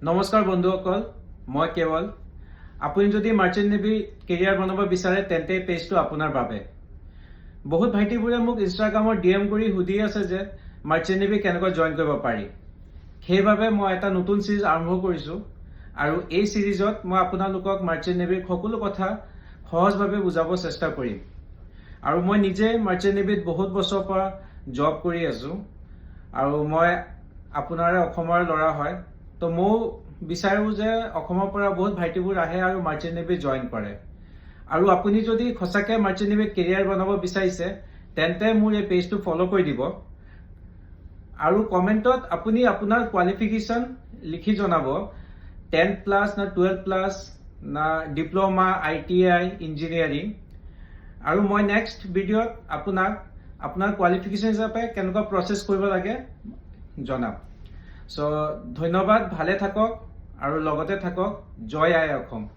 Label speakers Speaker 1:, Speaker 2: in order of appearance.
Speaker 1: নমস্কাৰ বন্ধুসকল, মই কেৱল। আপুনি যদি মাৰ্চেণ্ট নেভি কেৰিয়াৰ বনাব বিচাৰে তেন্তে পেজটো আপোনাৰ বাবে। বহুত ভাইটিবোৰে মোক ইনষ্টাগ্ৰামত ডিএম কৰি সুধি আছে যে মাৰ্চেণ্ট নেভি কেনেকৈ জইন কৰিব পাৰি। সেইবাবে মই এটা নতুন সিৰিজ আৰম্ভ কৰিছো আৰু এই সিৰিজত মই আপোনালোকক মাৰ্চেণ্ট নেভিৰ সকলো কথা সহজভাৱে বুজাব চেষ্টা কৰিম। আৰু মই নিজে মাৰ্চেণ্ট নেভিত বহুত বছৰৰ পৰা জব কৰি আছো আৰু মই আপোনাৰে অসমৰ ল'ৰা হয়। তো মই বিচাৰো যে অসমৰ পৰা বহুত ভাইটিবোৰ আহে আৰু মাৰ্চেণ্ট নেভি জইন কৰে। আৰু আপুনি যদি সঁচাকৈ মাৰ্চেণ্ট নেভিত কেৰিয়াৰ বনাব বিচাৰিছে তেন্তে মোৰ এই পেজটো ফলো কৰি দিব আৰু কমেণ্টত আপুনি আপোনাৰ কোৱালিফিকেশ্যন লিখি জনাব, 10+ না 12+ না ডিপ্ল'মা, ITI, ইঞ্জিনিয়াৰিং। আৰু মই নেক্সট ভিডিঅ'ত আপোনাক আপোনাৰ কোৱালিফিকেশ্যন হিচাপে কেনেকুৱা প্ৰচেছ কৰিব লাগে জনাম। সো ধন্যবাদ, ভালে থাকক আৰু লগতে থাকক। জয় আই অসম।